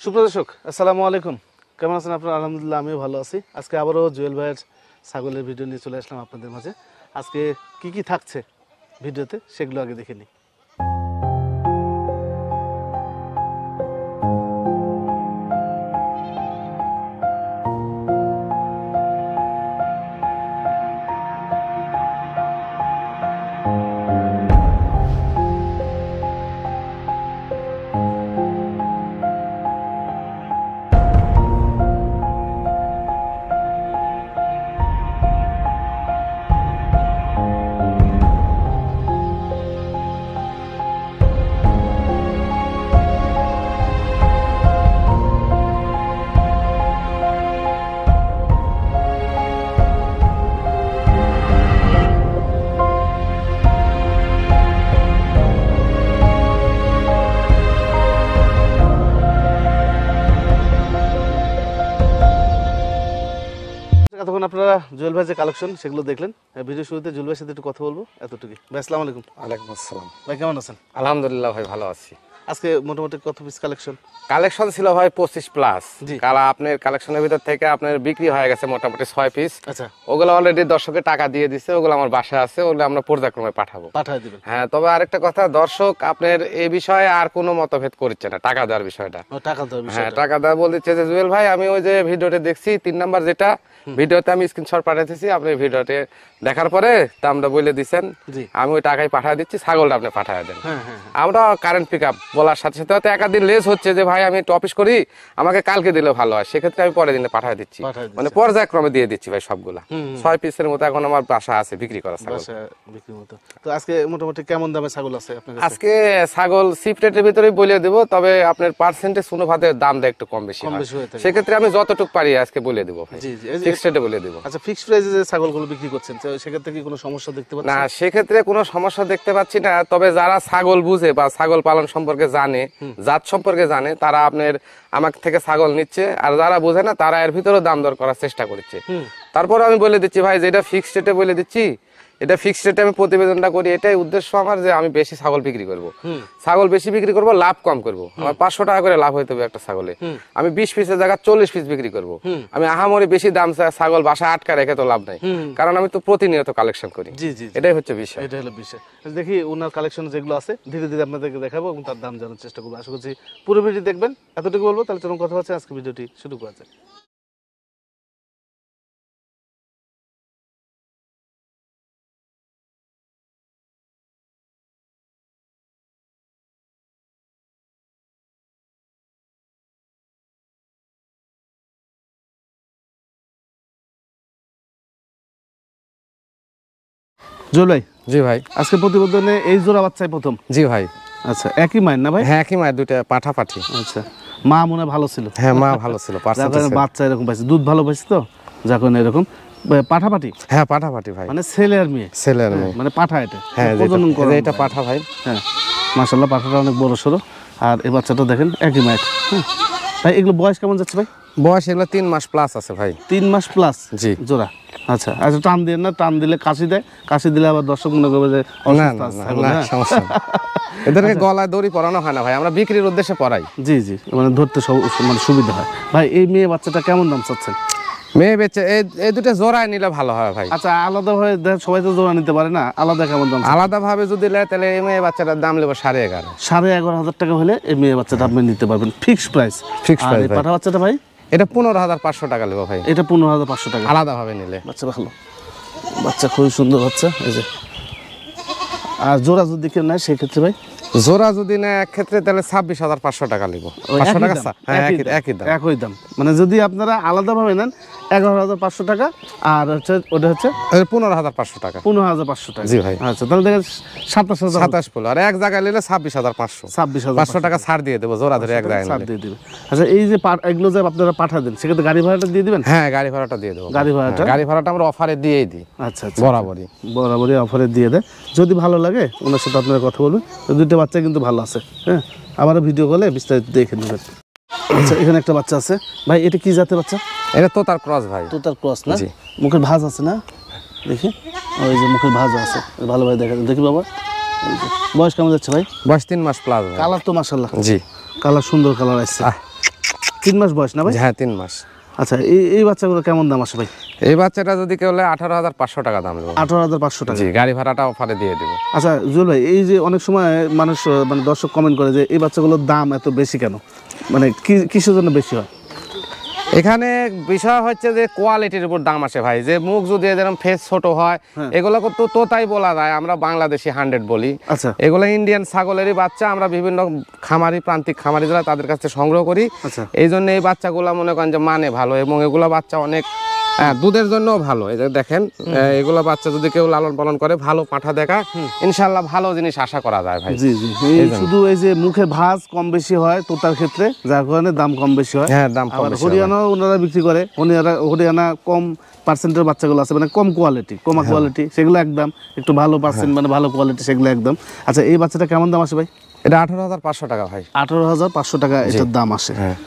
সুপ্রদর্শক আসসালামু আলাইকুম, কেমন আছেন আপনারা? আলহামদুলিল্লাহ আমিও ভালো আছি। আজকে আবারও জুয়েল ভাইয়ের ছাগলের ভিডিও নিয়ে চলে আসলাম আপনাদের মাঝে। আজকে কি কি থাকছে ভিডিওতে সেগুলো আগে দেখে নিই। তখন আপনারা জুয়েল ভাই যে কালেকশন সেগুলো দেখলেন। ভিডিও শুরুতে জুয়েল ভাইয়ের সাথে একটু কথা বলবো, এতটুকুই ভাই। আসসালামু আলাইকুম। ওয়ালাইকুম আসসালাম ভাই কেমন আছেন? আলহামদুলিল্লাহ ভাই ভালো আছি। আজকে মোটামুটি কত পিস কালেকশন? কালেকশন ছিল ভাই 25 প্লাস। জি। কালা আপনার কালেকশনের ভিতর থেকে আপনার বিক্রি হয়ে গেছে মোটামুটি 6 পিস। আচ্ছা, ওগুলো অলরেডি দর্শকের টাকা দিয়ে দিছে, ওগুলো আমার বাসায় আছে, ওগুলো আমরা পর্যায়ক্রমে পাঠাবো। পাঠিয়ে দিবেন। হ্যাঁ, তবে আরেকটা কথা, দর্শক আপনার এই বিষয়ে আর কোনো মতভেদ করছে না টাকা দেওয়ার বিষয়টা। ও টাকা দেওয়ার হ্যাঁ, বিষয়টা। টাকা দেওয়া বলছে যে জুয়েল ভাই আমি ওই যে ভিডিওতে দেখছি 3 নাম্বার যেটা ভিডিওতে আমি স্ক্রিনশট পাঠিয়েছি, আপনি ভিডিওতে দেখার পরে দামটা বলে দিচ্ছেন, জি। আমি ওই টাকায় পাঠিয়ে দিচ্ছি, ছাগলটা আপনি পাঠিয়ে দেন। হ্যাঁ হ্যাঁ হ্যাঁ। আমরা কারেন্ট পিক আপ বলার সাথে সাথে হয়তো একাধিক লেস হচ্ছে যে ভাই আমি একটু অফিস করি, আমাকে কালকে দিলে ভালো হয়, সেক্ষেত্রে আমি পরের দিনে পাঠিয়ে দিচ্ছি, পাঠিয়ে দিচ্ছেন। মানে পর্যায়ক্রমে দিয়ে দিচ্ছি ভাই সবগুলা। 6 পিসের মতো এখন আমার বাসা আছে বিক্রি করা ছাগল। বাসায় বিক্রির মতো। তো আজকে মোটামুটি কেমন দামে ছাগল আছে আপনার কাছে? আজকে ছাগল সিপ রেটের ভিতরেই বলে দেবো, তবে আপনার পার্সেন্টেজ অনুপাতে দামটা একটু কম বেশি হয়, হয়ে থাকে। সেক্ষেত্রে আমি যতটুকু পারি আজকে বলে দেবো ভাই, জি জি। ফিক্সড রেটে বলে দেবো। আচ্ছা, ফিক্সড প্রাইসে যে ছাগলগুলো বিক্রি করছেন সেক্ষেত্রে কি কোনো সমস্যা দেখতে পাচ্ছেন? না, সেক্ষেত্রে কোনো সমস্যা দেখতে পাচ্ছি না, তবে যারা ছাগল বুঝে বা ছাগল পালন সম্পর্কে জানে, জাত সম্পর্কে জানে, তারা আপনার আমার থেকে ছাগল নিচ্ছে, আর যারা বোঝে না তারা এর ভিতরে দাম দর করার চেষ্টা করছে। তারপর আমি বলে দিচ্ছি ভাই, যেটা ফিক্সড রেটে বলে দিচ্ছি, এটা ফিক্সড রেটে আমি প্রতিবেদনটা করি, এটাই উদ্দেশ্য আমার যে আমি বেশি ছাগল বিক্রি করব, ছাগল বেশি বিক্রি করব, লাভ কম করব। আমার 500 টাকা করে লাভ হইতে হবে একটা ছাগলে, আমি 20 পিসের জায়গায় 40 পিস বিক্রি করব। আমি আহামরি বেশি দাম ছাগল বাসা আটকা রেখে তো লাভ নাই, কারণ আমি তো প্রতিনিয়ত কালেকশন করি। জি জি। এটাই হচ্ছে বিষয়। এটা হলো বিষয়। দেখি ওনার কালেকশন যেগুলো আছে ধীরে ধীরে আপনাদেরকে দেখাবো এবং তার দাম জানার চেষ্টা করবো। আশা করছি পুরো ভিডিও দেখবেন। এতটুকু বলবো, তাহলে চলুন কথা হচ্ছে, আজকে ভিডিওটি শুরু করা যাক। জুয়েল ভাই, জি ভাই। আজকে প্রতিবেদনে এই জোড়া বাচ্চাই প্রথম? জি ভাই। আচ্ছা, একই মায়ের না ভাই? হ্যাঁ, একই মায়ের, দুইটা পাঠাপাঠি। আচ্ছা, মা মনে হয় ভালো ছিল? হ্যাঁ, মা ভালো ছিল, যার কারণে বাচ্চা এরকম পাইছে, দুধ ভালো পাইছে, তো যার কারণে এরকম। পাঠাপাঠি? হ্যাঁ, পাঠাপাঠি ভাই, মানে ছেলে আর মেয়ে? ছেলে আর মেয়ে, মানে পাঠা এটা? হ্যাঁ, প্রজনন করা এটা পাঠা ভাই। হ্যাঁ, মাশাআল্লাহ, পাঠাটা অনেক বড় সড়ো। আর এই বাচ্চাটা দেখেন একই মায়ের। হ্যাঁ ভাই, এগুলো বয়স কেমন যাচ্ছে ভাই? বয়স এগুলো 3 মাস প্লাস আছে ভাই। 3 মাস প্লাস? জি। জোড়া? আচ্ছা আচ্ছা, টান দিয়ে না, টান দিলে কাশি দেয়, কাশি দিলে আবার দর্শক মনে করবে যে না অসুস্থ না আছে না, ছাগল, না, হ্যাঁ? সমস্যা নেই। এদেরকে গলায় দড়ি পরানো হয় না ভাই, আমরা বিক্রির উদ্দেশ্যে পরাই। জি জি, মানে ধরতে মানে সুবিধা হয়। ভাই এই মেয়ে বাচ্চাটা কেমন দাম চাচ্ছেন? মেয়ে বেচে এই দুটো জোড়ায় নিলে ভালো হয় ভাই। আচ্ছা, আলাদা ভাবে সবাই তো জোড়া নিতে পারে না, আলাদা কেমন দাম? আলাদা ভাবে যদি নেয় তাহলে এই মেয়ে বাচ্চাটার দাম নেবো 11.5। 11,500 টাকা হলে এই মেয়ে বাচ্চাটা আপনি নিতে পারবেন, ফিক্সড প্রাইস। Fixed price ভাই। পাঠা বাচ্চাটা ভাই? এটা 15,500 টাকা নেবো ভাই, এটা 15,500 টাকা আলাদা ভাবে নিলে। বাচ্চা ভালো, বাচ্চা খুবই সুন্দর বাচ্চা, এই যে। আর জোড়া যদি কেউ নেয় সেক্ষেত্রে ভাই? জোড়া যদি নেয় এক ক্ষেত্রে তাহলে 26,500 টাকা নেবো। 500 টাকা, হ্যাঁ, একই দাম। একই দাম, মানে যদি আপনারা আলাদা ভাবে নেন 11,500 টাকা, আর হচ্ছে ওটা হচ্ছে 15,500 টাকা। 15,500 টাকা। জি ভাই। আচ্ছা, তাহলে দেখেন 27,000। 27 পড়লো, আর এক জায়গায় নিলে 26,500। 26,500 টাকা ছাড় দিয়ে দেবো জোড়া ধরে এক জায়গায় ছাড় নিলে। দিয়ে দিবে। আচ্ছা, এই যে এগুলো যে আপনারা পাঠা দেন, সেক্ষেত্রে গাড়ি ভাড়াটা দিয়ে দিবেন? হ্যাঁ, গাড়ি ভাড়াটা দিয়ে দেবো। গাড়ি ভাড়াটা? গাড়ি ভাড়াটা আমরা অফারে দিয়েই দিই। আচ্ছা আচ্ছা, বরাবরই বরাবরই অফারে দিয়ে দেয়। যদি ভালো লাগে ওনার সাথে আপনারা কথা বলবেন। দুইটা বাচ্চা কিন্তু ভালো আছে, হ্যাঁ, আবারও ভিডিও কলে বিস্তারিত দেখে নেবেন। আচ্ছা, এখানে একটা বাচ্চা আছে ভাই, এটা কি জাতের বাচ্চা? এটা তো তার ক্রস ভাই। তো তার ক্রস না? জি। মুখের ভাঁজ আছে না, দেখি, ওই যে মুখের ভাঁজ আছে, ভালোভাবে দেখা দেখি বাবা। এই যে বয়স কেমন যাচ্ছে ভাই? বয়স 3 মাস প্লাস ভাই। কালার তো মাশাআল্লাহ, জি, কালার সুন্দর কালার আসছে। 3 মাস বয়স না ভাই? হ্যাঁ 3 মাস। আচ্ছা এই বাচ্চাগুলো কেমন দাম আসে ভাই? এই বাচ্চাটা যদি কেউ 18,500 টাকা দাম দেবো। 18,500 টাকা। জি, গাড়ি ভাড়াটা অফারে দিয়ে দেবো। আচ্ছা জুয়েল ভাই, এই যে অনেক সময় মানুষ মানে দর্শক কমেন্ট করে যে এই বাচ্চাগুলোর দাম এত বেশি কেন, মানে কিসের জন্য বেশি হয়? এখানে বিষয় হচ্ছে যে কোয়ালিটির উপর দাম আসে ভাই। যে মুখ যদি যেরকম ফেস ছোট হয়, এগুলো তো তোতাই বলা যায়, আমরা বাংলাদেশি 100 বলি। আচ্ছা, এগুলো ইন্ডিয়ান ছাগলেরই বাচ্চা, আমরা বিভিন্ন খামারি, প্রান্তিক খামারি যারা তাদের কাছে সংগ্রহ করি। আচ্ছা, এই জন্য এই বাচ্চাগুলো মনে করেন যে মানে ভালো, এবং এগুলো বাচ্চা অনেক দুধের জন্য ভালো। এই যে দেখেন, এগুলো বাচ্চা যদি কেউ লালন পালন করে, ভালো পাঠা দেখা, ইনশাল্লাহ ভালো জিনিস আশা করা যায় ভাই। জি জি, শুধু এই যে মুখের ভাঁজ কম বেশি হয় তোতার ক্ষেত্রে, যার কারণে দাম কম বেশি হয়। হ্যাঁ, দাম কম আবার বেশি। হরিয়ানাও ওনারা বিক্রি করে, হরিয়ানা কম পার্সেন্টের বাচ্চাগুলো আছে, মানে কম কোয়ালিটি, কমা কোয়ালিটি, সেগুলো একদম একটু ভালো পার্সেন্ট, মানে ভালো কোয়ালিটি, সেগুলো একদম। আচ্ছা এই বাচ্চাটা কেমন দাম আসে ভাই? এটা 18,500 টাকা ভাই। 18,500 টাকা এটার দাম আসে। হ্যাঁ,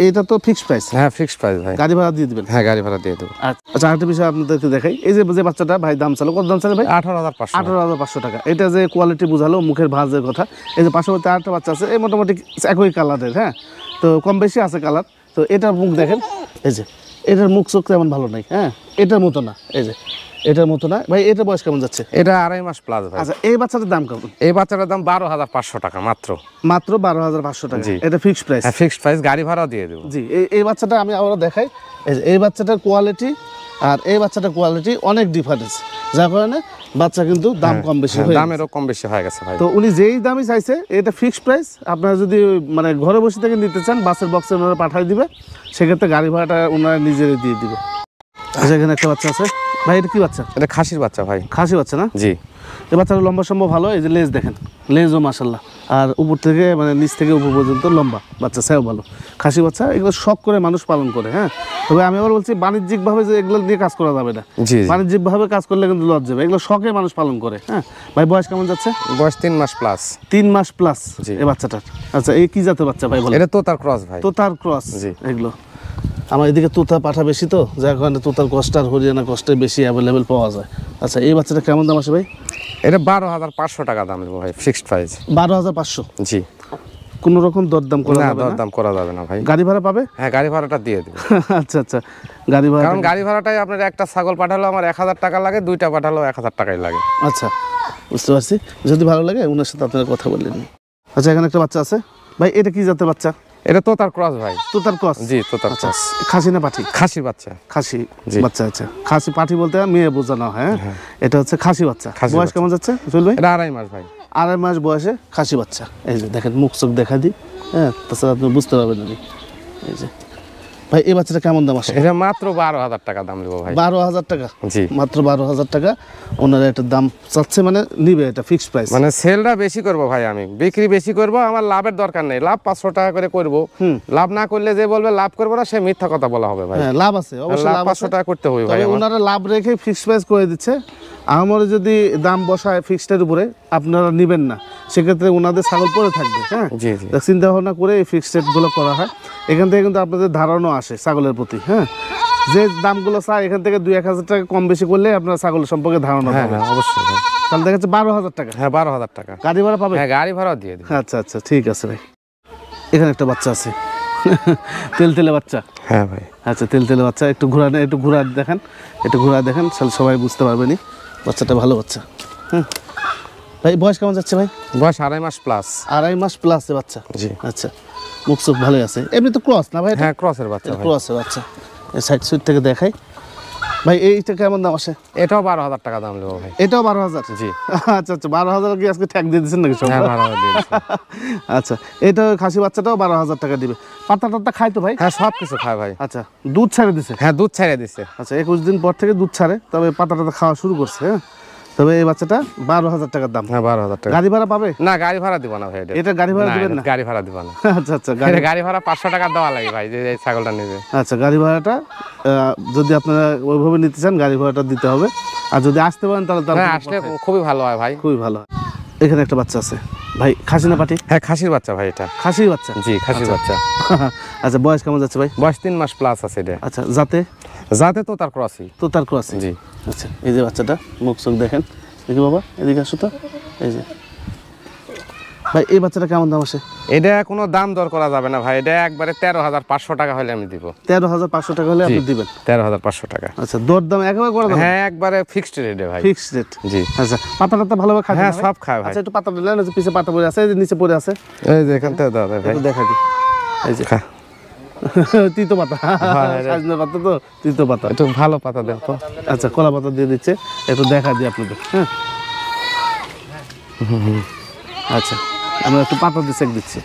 এটা তো ফিক্সড প্রাইস? হ্যাঁ ফিক্সড প্রাইস ভাই। গাড়ি ভাড়া দিয়ে দিবেন? হ্যাঁ, গাড়ি ভাড়া দিয়ে দেবো। আচ্ছা আরেকটা বিষয় আপনাদেরকে দেখাই, এই যে বাচ্চাটা ভাই দাম চালো, কত দাম চালে ভাই? 18,500। 18,500 টাকা। এটা যে কোয়ালিটি বুঝালো, মুখের ভাঁজের কথা। এই যে পাশাপাশি আরেকটা বাচ্চা আছে, এই মোটামুটি একই কালারের, হ্যাঁ, তো কম বেশি আছে কালার। তো এটার মুখ দেখেন, এই যে এটার মুখ চোখ তেমন ভালো নাই, হ্যাঁ, এটার মতো না, এই যে এটার মতো না ভাই। এটা বয়স কেমন যাচ্ছে? এটা 2.5 মাস প্লাস ভাই। আচ্ছা এই বাচ্চাটার দাম কেমন? এই বাচ্চাটার দাম 12,500 টাকা মাত্র। মাত্র 12,500 টাকা। জি। এটা ফিক্সড প্রাইস? হ্যাঁ ফিক্সড প্রাইস, গাড়ি ভাড়াও দিয়ে দেবো। জি, এই বাচ্চাটা আমি আবার দেখাই, এই যে এই বাচ্চাটার কোয়ালিটি আর এই বাচ্চাটার কোয়ালিটি অনেক ডিফারেন্স, যার কারণে বাচ্চা কিন্তু দাম কম বেশি হয়ে গেছে। দামেরও কম বেশি হয়ে গেছে ভাই। তো উনি যেই দামই চাইছে, এটা ফিক্সড প্রাইস। আপনারা যদি মানে ঘরে বসে থেকে নিতে চান, বাসের বক্সে ওনারা পাঠিয়ে দিবে, সেক্ষেত্রে গাড়ি ভাড়াটা ওনারা নিজেরাই দিয়ে দিবে। আচ্ছা এখানে একটা বাচ্চা আছে ভাই, এটা কি বাচ্চা? এটা খাসির বাচ্চা ভাই। খাসি বাচ্চা না? জি। এই বাচ্চাটা লম্বা সম্ভব ভালো, এই যে লেজ দেখেন, লেজও মাশাল্লাহ, আর উপর থেকে মানে নিচ থেকে উপর পর্যন্ত লম্বা, বাচ্চা সেও ভালো। খাসি বাচ্চা এগুলো শখ করে মানুষ পালন করে, হ্যাঁ। তবে আমি আবার বলছি বাণিজ্যিকভাবে যে এগুলো নিয়ে কাজ করা যাবে না। জি। বাণিজ্যিকভাবে কাজ করলে কিন্তু লস যাবে, এগুলো শখে মানুষ পালন করে, হ্যাঁ। ভাই বয়স কেমন যাচ্ছে? বয়স 3 মাস প্লাস। 3 মাস প্লাস জি। এই বাচ্চাটার। আচ্ছা এই কি জাতের বাচ্চা ভাই বলেন? এটা তোতার ক্রস ভাই। তোতার ক্রস। জি। এগুলো আমার এদিকে তোতা পাঠা বেশি, তো যার কারণে তোতার কষ্ট আর হরিয়ানা কষ্টের বেশি অ্যাভেলেবেল পাওয়া যায়। আচ্ছা এই বাচ্চাটা কেমন দাম আসে ভাই? এটা 12,500 টাকা দাম দেবো ভাই, ফিক্সড প্রাইস। 12,500? জি। কোনো রকম দরদাম করা না, যাবে না? দরদাম করা যাবে না ভাই। গাড়ি ভাড়া পাবে? হ্যাঁ, গাড়ি ভাড়াটা দিয়ে দেবো। আচ্ছা আচ্ছা, গাড়ি ভাড়া, কারণ গাড়ি ভাড়াটাই আপনার একটা ছাগল পাঠালো আমার 1,000 টাকা লাগে, 2টা পাঠালেও 1,000 টাকাই লাগে। আচ্ছা বুঝতে পারছি। যদি ভালো লাগে ওনার সাথে আপনারা কথা বললেন। আচ্ছা এখানে একটা বাচ্চা আছে ভাই, এটা কি জাতের বাচ্চা? এটা তোতার ক্রস ভাই। তোতার ক্রস? জি, তোতার আচ্ছা, ক্রস। খাসি না পাঠি? খাসির বাচ্চা। খাসি জি। বাচ্চা। আচ্ছা খাসি পাঠি বলতে মেয়ে বোঝানো হয়, হ্যাঁ। এটা হচ্ছে খাসি বাচ্চা। খাসি বয়স বাচ্চা। কেমন যাচ্ছে জুয়েল ভাই? এটা 2.5 মাস ভাই। 2.5 মাস বয়সে খাসি বাচ্চা। এই যে দেখেন মুখ চোখ দেখা দিই, হ্যাঁ, তাছাড়া আপনি বুঝতে পারবেন না। এই যে ভাই এই বাচ্চাটা কেমন দাম আসে? এটা মাত্র 12,000 টাকা দাম দেবো ভাই। 12,000 টাকা? জি। মাত্র 12,000 টাকা ওনারা এটার দাম চাচ্ছে, মানে নিবে, এটা ফিক্সড প্রাইস। মানে সেলটা বেশি করব ভাই, আমি বিক্রি বেশি করব, আমার লাভের দরকার নেই। লাভ 500 টাকা করে করব, লাভ না করলে যে বলবে লাভ করবো না, সে মিথ্যা কথা বলা হবে ভাই। হ্যাঁ লাভ আছে, অবশ্যই লাভ লাভ 500 আছে। টাকা করতে হবে ভাই তবে আমার। ওনারা লাভ রেখে ফিক্সড প্রাইস করে দিচ্ছে। আমারও যদি দাম বসায় ফিক্সডের উপরে, আপনারা নেবেন না, সেক্ষেত্রে ওনাদের ছাগল পড়ে থাকবে, হ্যাঁ। জি জি। চিন্তা ভাবনা করে এই ফিক্সড রেটগুলো করা হয়। এখান থেকে কিন্তু আপনাদের ধারণা আসে ছাগলের প্রতি, হ্যাঁ। যে দামগুলো চায় এখান থেকে 2-1 হাজার টাকা কম বেশি করলে আপনার ছাগল সম্পর্কে ধারণা হ্যাঁ পাবে। হ্যাঁ অবশ্যই ভাই। তাহলে দেখা যাচ্ছে 12,000 টাকা। হ্যাঁ 12,000 টাকা। গাড়ি ভাড়া পাবে? হ্যাঁ গাড়ি ভাড়াও দিয়ে দিন। আচ্ছা আচ্ছা ঠিক আছে ভাই। এখানে একটা বাচ্চা আছে তেলতেলে বাচ্চা। হ্যাঁ ভাই। আচ্ছা তেলতেলে বাচ্চা, একটু ঘোরা দেখেন, একটু ঘোরা দেখেন, তাহলে সবাই বুঝতে পারবেনি বাচ্চাটা ভালো বাচ্চা। হ্যাঁ ভাই বয়স কেমন যাচ্ছে ভাই? বয়স 2.5 মাস প্লাস। 2.5 মাস প্লাস বাচ্চা? জি। আচ্ছা মুখ চোখ ভালোই আছে, এমনি তো ক্রস না ভাই? হ্যাঁ ক্রসের বাচ্চা ভাই। ক্রসের বাচ্চা। এই সাইড সুইট থেকে দেখাই ভাই, এইটা কেমন দাম আসে? এটাও 12,000 টাকা দাম নেবো ভাই। এটাও 12,000? জি। আচ্ছা আচ্ছা, 12,000 কি আজকে ট্যাগ দিয়ে দিচ্ছেন নাকি সব? হ্যাঁ 12,000 দিয়ে দিচ্ছি। আচ্ছা এটা খাসি বাচ্চাটাও 12,000 টাকা দিবে। পাতা টাতা খায় তো ভাই? হ্যাঁ সব কিছু খায় ভাই। আচ্ছা দুধ ছাড়ে দিছে? হ্যাঁ দুধ ছেড়ে দিচ্ছে। আচ্ছা 21 দিন পর থেকে দুধ ছাড়ে, তবে পাতা টাতা খাওয়া শুরু করছে, হ্যাঁ। তবে এই বাচ্চাটা 12,000 টাকার দাম। হ্যাঁ 12,000 টাকা। গাড়ি ভাড়া পাবে? না গাড়ি ভাড়া দিব না ভাই। এটা গাড়ি ভাড়া দিবেন না? গাড়ি ভাড়া দিব না। আচ্ছা আচ্ছা, গাড়ি ভাড়া 500 টাকা দেওয়া লাগে ভাই, যে এই ছাগলটা নেবে। আচ্ছা গাড়ি ভাড়াটা যদি আপনারা ওইভাবে নিতে চান গাড়ি ভাড়াটা দিতে হবে, আর যদি আসতে পারেন তাহলে তার হ্যাঁ আসলে খুবই ভালো হয় ভাই। খুবই ভালো হয়। এখানে একটা বাচ্চা আছে ভাই, খাসি না পাটি? হ্যাঁ খাসির বাচ্চা ভাই এটা। খাসির বাচ্চা? জি খাসির বাচ্চা। আচ্ছা বয়স কেমন যাচ্ছে ভাই? বয়স 3 মাস প্লাস আছে এটা। আচ্ছা যাতে তো তার ক্রসই। তো তার ক্রস? জি। আচ্ছা এই যে বাচ্চাটা মুখ চোখ দেখেন, দেখি বাবা এদিকে আসো তো, এই যে ভাই এই বাচ্চাটা কেমন দাম আসে? এটা কোনো দাম দর করা যাবে না ভাই, এটা একবারে 13,500 টাকা হলে আমি দিব। 13,500 টাকা হলে আপনি দিবেন? 13,500 টাকা। আচ্ছা, দরদাম একবার করা যাবে? হ্যাঁ, একবারে ফিক্সড রেটে ভাই। Fixed rate? জি। আচ্ছা, পাতা ভালোভাবে খায়? হ্যাঁ, সব খায় ভাই। আচ্ছা, একটু পাতা দিলেন, এই যে পিছে পাতা পড়ে আছে, এই যে নিচে পড়ে আছে, এই যে এখান থেকে দাও ভাই, একটু দেখা দিই। এই যে তিতো পাতা, সাজনা পাতা তো তিতো পাতা। একটু ভালো পাতা দেন তো। আচ্ছা, কলা পাতা দিয়ে দিচ্ছে, একটু দেখা দিই আপনাদের। হ্যাঁ, আচ্ছা, আমরা একটু পাতা দিয়ে চেক দিচ্ছি।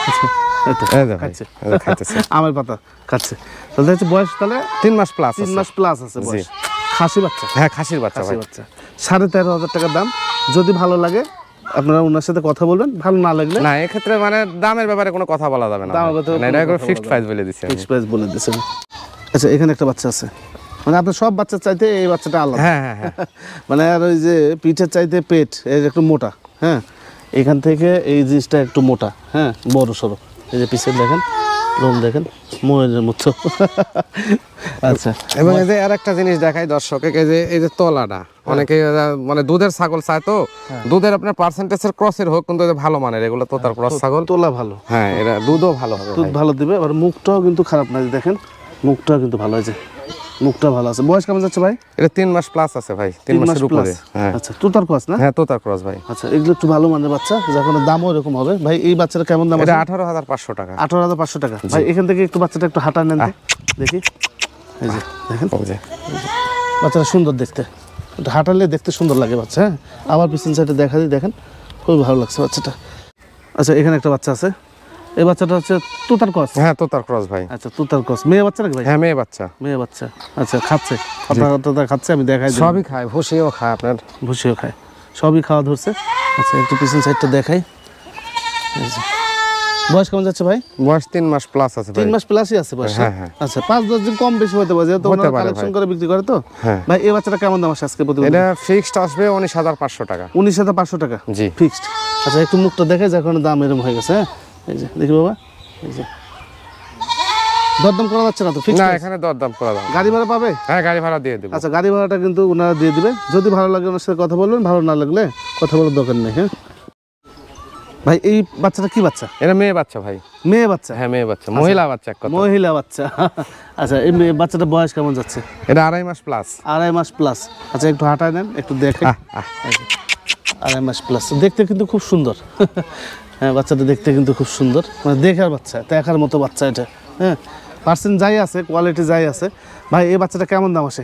আচ্ছা, এই তো এই যে ভাই, খাচ্ছে, এই যে খাইতেছে। আমের পাতা খাচ্ছে। তাহলে হচ্ছে বয়স তাহলে 3 মাস প্লাস। 3 মাস প্লাস আছে বয়স। খাসি বাচ্চা? হ্যাঁ, খাসির বাচ্চা ভাই। খাসি বাচ্চা 13,500 টাকা দাম। যদি ভালো লাগে আপনারা ওনার সাথে কথা বলবেন, ভালো না লাগলে না, এক্ষেত্রে মানে দামের ব্যাপারে কোনো কথা বলা যাবে না। দামের ব্যাপারে মানে এটা একবার ফিক্সড প্রাইস বলে দিছি আমি। ফিক্সড প্রাইস বলে দিয়েছেন। আচ্ছা, এখানে একটা বাচ্চা আছে, মানে আপনার সব বাচ্চার চাইতে এই বাচ্চাটা আলাদা। হ্যাঁ হ্যাঁ হ্যাঁ। মানে আর ওই যে পিঠের চাইতে পেট এর একটু মোটা। হ্যাঁ, এখান থেকে এই জিনিসটা একটু মোটা। হ্যাঁ, বড় সড়ো। এই যে পিছে দেখেন, লোম দেখেন, ময়ূরের মতো। আচ্ছা, এবং এই যে আর একটা জিনিস দেখাই দর্শককে, এই যে তলাটা, অনেকে মানে দুধের ছাগল চায় তো, দুধের আপনার পার্সেন্টেজের ক্রসের হোক, কিন্তু ভালো মানের এগুলো তো তার ক্রস ছাগল। তোলা ভালো। হ্যাঁ, এরা দুধও ভালো হবে। দুধ ভালো দিবে, আর মুখটাও কিন্তু খারাপ না। দেখেন মুখটাও কিন্তু ভালো হয়েছে, মুখটা ভালো আছে। বয়স কেমন যাচ্ছে ভাই? এটা 3 মাস প্লাস আছে ভাই, 3 মাসের উপরে। হ্যাঁ। আচ্ছা, তোতার ক্রস না? হ্যাঁ, তো তার ক্রস ভাই। আচ্ছা, এগুলো একটু ভালো মানের বাচ্চা, যখন দামও এরকম হবে। ভাই এই বাচ্চাটা কেমন দাম? এটা 18,500 টাকা। 18,500 টাকা। ভাই এখান থেকে একটু বাচ্চাটা একটু হাঁটা নেন তো, দেখি। এই যে দেখেন, এই যে বাচ্চাটা সুন্দর দেখতে, একটু হাঁটালে দেখতে সুন্দর লাগে বাচ্চা। হ্যাঁ, আবার পিছন সাইডে দেখা দিই, দেখেন খুব ভালো লাগছে বাচ্চাটা। আচ্ছা, এখানে একটা বাচ্চা আছে, এই বাচ্চাটা হচ্ছে তুতার ক্রস? হ্যাঁ, তো তার ক্রস ভাই। আচ্ছা, তুতার ক্রস। মেয়ে বাচ্চা নাকি ভাই? হ্যাঁ, মেয়ে বাচ্চা। মেয়ে বাচ্চা। আচ্ছা, খাচ্ছে, কথা খাচ্ছে, আমি দেখাই দিই। সবই খায়, ভুসিও খায়, আপনার ভুসিও খায়, সবই খাওয়া ধরছে। আচ্ছা, একটু পিছন সাইডটা দেখাই। এই যে, বয়স কেমন যাচ্ছে ভাই? বয়স 3 মাস প্লাস আছে ভাই। 3 মাস প্লাসই আছে বয়স? হ্যাঁ, হ্যাঁ। আচ্ছা, 5-10 দিন কম বেশি হতে পারে, যেহেতু ওনারা কালেকশন করে বিক্রি করে তো। হ্যাঁ। ভাই এই বাচ্চাটা কেমন দাম আছে আজকে প্রতিদিন? এটা ফিক্সড আসবে 19,500 টাকা। 19,500 টাকা? জি, ফিক্সড। আচ্ছা, একটু মুখটা দেখে যে এখন দাম এরকম হয়ে গেছে। হ্যাঁ, এই যে দেখি বাবা, এই যে দরদাম করা যাচ্ছে না তো? ফিক্সড না, না, এখানে দরদাম করা যাবে। গাড়ি ভাড়া পাবে? হ্যাঁ, গাড়ি ভাড়া দিয়ে দেব। আচ্ছা, গাড়ি ভাড়াটা কিন্তু ওনারা দিয়ে দিবে। যদি ভালো লাগে ওনার সাথে কথা বলবেন, ভালো না লাগলে কথা বলার দরকার নেই। হ্যাঁ ভাই, এই বাচ্চাটা কি বাচ্চা? এটা মেয়ে বাচ্চা ভাই। মেয়ে বাচ্চা? হ্যাঁ, মেয়ে বাচ্চা, মহিলা বাচ্চা এক কথা। মহিলা বাচ্চা। আচ্ছা, এই মেয়ে বাচ্চাটা বয়স কেমন যাচ্ছে? এটা 2.5 মাস প্লাস। 2.5 মাস প্লাস। আচ্ছা, একটু হাঁটায় নেন, একটু দেখে। 2.5 মাস প্লাস, দেখতে কিন্তু খুব সুন্দর। হ্যাঁ, বাচ্চাটা দেখতে কিন্তু খুব সুন্দর, মানে দেখার বাচ্চা, দেখার মতো বাচ্চা এটা। হ্যাঁ, পার্সেন্ট যাই আছে, কোয়ালিটি যাই আছে। ভাই এই বাচ্চাটা কেমন দাম আসে?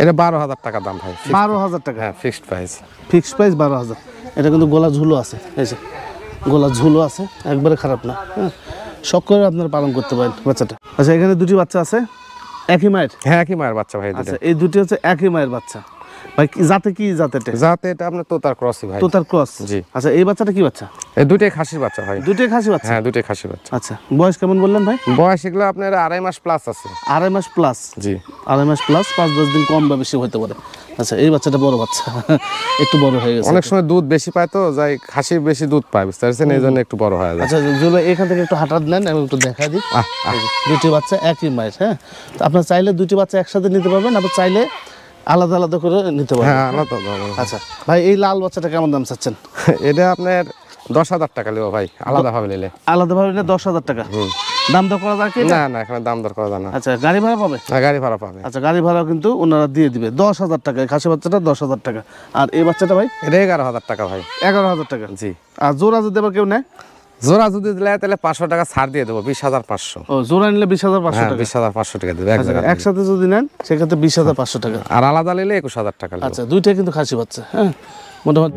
এটা 12,000 টাকা দাম ভাই। 12,000 টাকা? হ্যাঁ, ফিক্সড প্রাইস। Fixed price 12,000। এটা কিন্তু গলা ঝুলো আছে, এই যে গলা ঝুলো আছে, একবারে খারাপ না। হ্যাঁ, শখ করে আপনারা পালন করতে পারেন বাচ্চাটা। আচ্ছা, এখানে দুটি বাচ্চা আছে, একই মায়ের? হ্যাঁ, একই মায়ের বাচ্চা ভাই। আচ্ছা, এই দুটি হচ্ছে একই মায়ের বাচ্চা। ভাই জাতে কি জাতে? যাতে এটা আপনার তোতার ক্রসই ভাই। তোতার ক্রস? জি। আচ্ছা, এই বাচ্চাটা কি বাচ্চা? এই দুটোই খাসির বাচ্চা ভাই। দুটোই খাসি বাচ্চা? হ্যাঁ, দুটোই খাসির বাচ্চা। আচ্ছা, বয়স কেমন বললেন ভাই? বয়স এগুলো আপনার 2.5 মাস প্লাস আছে। 2.5 মাস প্লাস? জি, 2.5 মাস প্লাস, 5-10 দিন কম বা বেশি হতে পারে। আচ্ছা, এই বাচ্চাটা বড় বাচ্চা, একটু বড় হয়ে গেছে। অনেক সময় দুধ বেশি পায় তো, যাই খাসি বেশি দুধ পায়, বুঝতে পারছেন, এই জন্য একটু বড় হয়ে যায়। আচ্ছা, জুলো এখান থেকে একটু হাঁটা নেন, আমি একটু দেখা দিই। এই যে, দুটি বাচ্চা একই মায়ের। হ্যাঁ, তো আপনার চাইলে দুটি বাচ্চা একসাথে নিতে পারবেন, আবার চাইলে আলাদা আলাদা করে নিতে পারবেন। হ্যাঁ, আলাদা আলাদা। আচ্ছা ভাই, এই লাল বাচ্চাটা কেমন দাম চাচ্ছেন? এটা আপনার 10,000 টাকা নেবো ভাই, আলাদা ভাবে নিলে। আলাদাভাবে নিলে 10,000 টাকা? দাম দর করা যায় কি? না না, এখানে দাম দর করা যায় না। আচ্ছা, গাড়ি ভাড়া পাবে? না, গাড়ি ভাড়া পাবে। আচ্ছা, গাড়ি ভাড়া কিন্তু ওনারা দিয়ে দিবে 10,000 টাকা। খাসি বাচ্চাটা 10,000 টাকা। আর এই বাচ্চাটা ভাই? এটা 11,000 টাকা ভাই। 11,000 টাকা? জি। আর জোড়া যদি আবার কেউ নেয়? জোড়া যদি দিলে তাহলে 500 টাকা ছাড় দিয়ে দেবো, 20,500। ও, জোড়া নিলে 20,500 টাকা? 20,500 টাকা দেবে এক জায়গায়। একসাথে যদি নেন সেক্ষেত্রে 20,500 টাকা। আর আলাদা নিলে 21,000 টাকা। আচ্ছা, দুইটাই কিন্তু খাসি বাচ্চা। হ্যাঁ, মোটামুটি